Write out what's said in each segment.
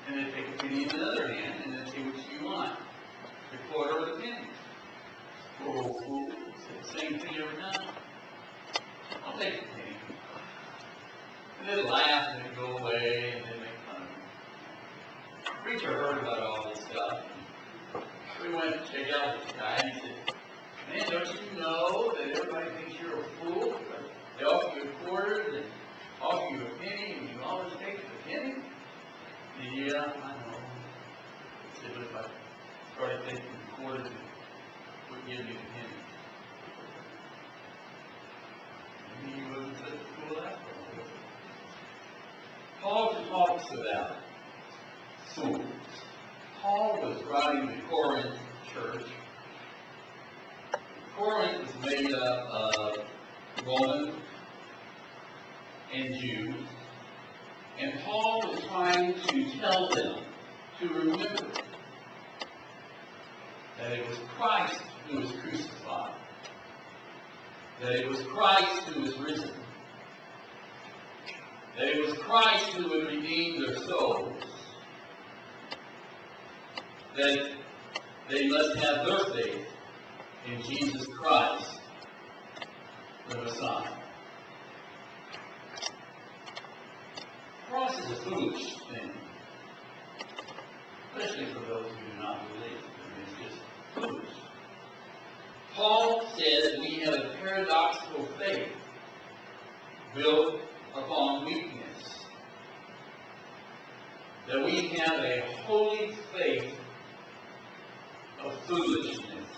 And then take a penny in another hand, and then say which you want, the quarter or the penny. Poor old fool, say the same thing every time. I'll take the penny. And then laugh and then go away and then make fun of him. The preacher heard about all this stuff. We went to check out this guy and he said, man, don't you know that everybody thinks you're a fool? Because they offer you a quarter and offer you a penny and you always take the penny? Yeah, I know. He said, but if I started taking the quarter, it would give me the penny. Maybe you wouldn't such a fool after all. Paul talks about fools. Paul was writing the Corinth church. Corinth was made up of Romans and Jews. And Paul was trying to tell them to remember that it was Christ who was crucified. That it was Christ who was risen. That it was Christ who would redeem their souls. That they must have their faith in Jesus Christ, the Messiah. The cross is a foolish thing, especially for those who do not believe. It's just foolish. Paul says we have a paradoxical faith built upon weakness. That we have a holy faith of foolishness.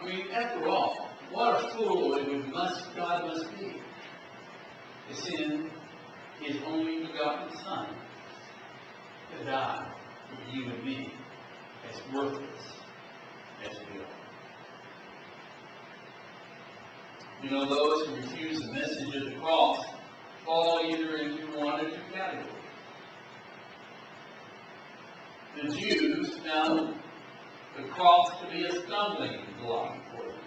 I mean, after all, what a fool God must be to send His only begotten Son to die for you and me, as worthless as we are. You know, those who refuse the message of the cross fall either into one or two categories. The Jews found the cross to be a stumbling block for them,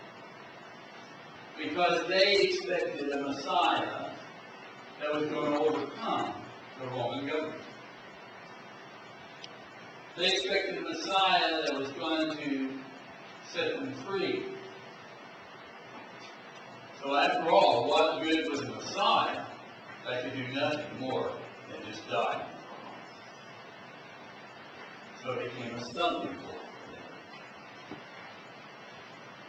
because they expected a Messiah that was going to overcome the Roman government. They expected a Messiah that was going to set them free. So after all, what good was a Messiah that could do nothing more than just die? So it became a stumbling block for them.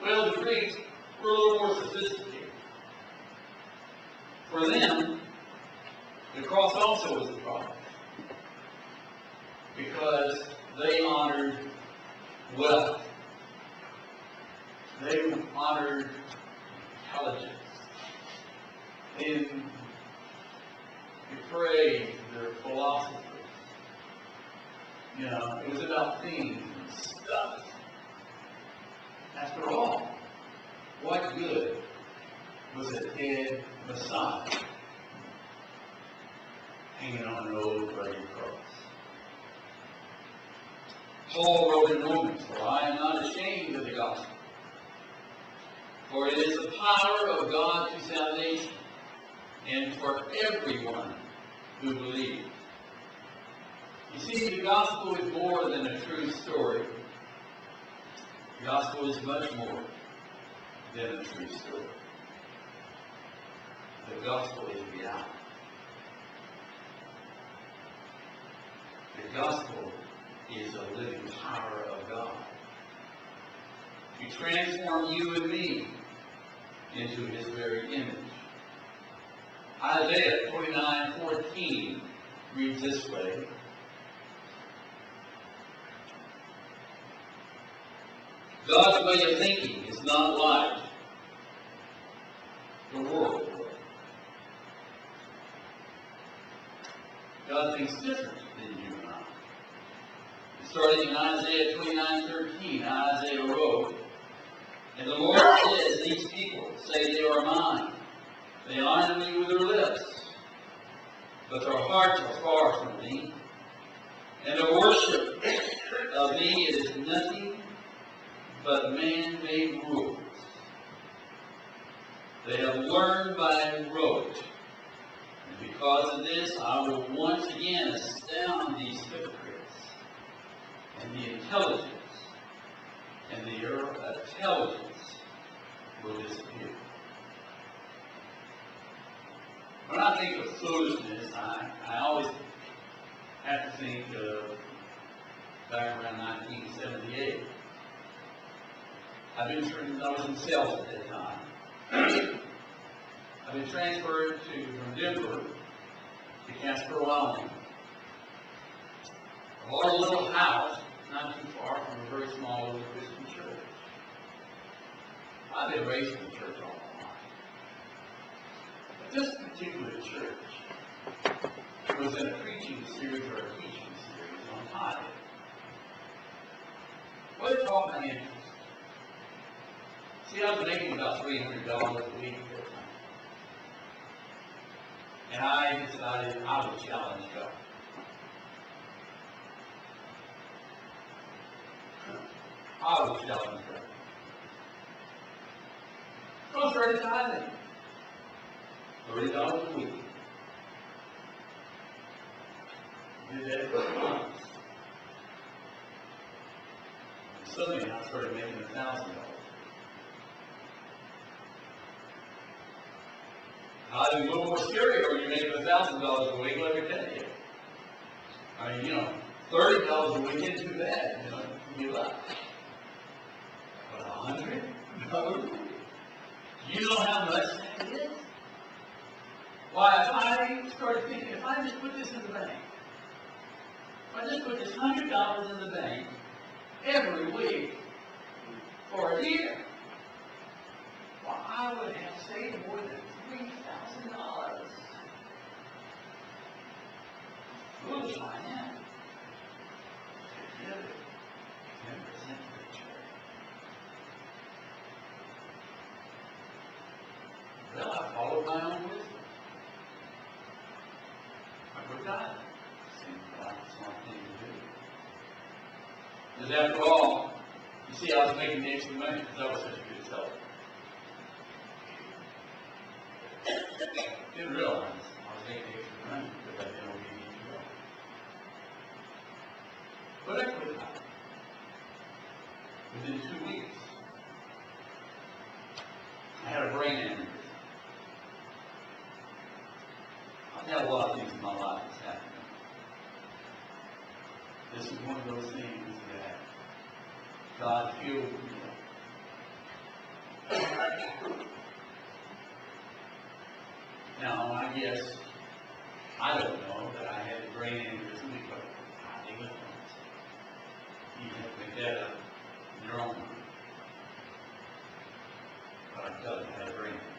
Well, the Greeks were a little more sophisticated. For them, the cross also was the problem, because they honored wealth. They honored intelligence. They praised their philosophers. You know, it was about things and stuff. After all, what good was a dead Messiah hanging on an old rugged cross? Paul wrote in Romans, "For I am not ashamed of the gospel, for it is the power of God to salvation, and for everyone who believes." You see, the gospel is more than a true story. The gospel is much more than a true story. The gospel is reality. The gospel is a living power of God to transform you and me into His very image. Isaiah 49:14 reads this way: God's way of thinking is not like the world. God thinks different than you and I. Starting in Isaiah 29:13, Isaiah wrote, "And the Lord says, these people say they are mine. They honor me with their lips, but their hearts are far from me. And their worship of me is nothing but man-made rules. They have learned by rote and Because of this, I will once again astound these hypocrites, and the intelligence and the intelligence will disappear. When I think of foolishness, I always have to think of back around 1978. I was in sales at that time. I've been transferred from Denver to Casper, Wyoming. I bought a little house not too far from a very small little Christian church. I've been raised in the church all my life. But this particular church was in a preaching series or a teaching series on tithing. Well, it caught my interest. See, I was making about $300 a week at that time. And I decided I would challenge God. I would challenge God. So I started tithing. $30 a week. Did that for months. And suddenly I started making $1,000. I think a little more scary when you're making $1,000 a week, let me tell you. I mean, $30 a week isn't too bad, you know, but $100? You know how much that is? Why, if I started thinking, if I just put this in the bank, if I just put this $100 in the bank every week for a year, well, I would have saved more than $3,000. Foolish I am. To give 10% to the church. Well, I followed my own wisdom. I forgot. Seemed like a smart thing to do. Because after all, you see, I was making the extra money because I was such a good seller. Didn't realize I was making extra money because I didn't want to be in trouble. But I quit that. Within 2 weeks, I had a brain aneurysm. I've had a lot of things in my life that's happened. This is one of those things that God healed me of. Now, I guess, I don't know that I had a brain aneurysm because I think it was. You have to make that up in your own mind. But I tell you, I had a brain aneurysm.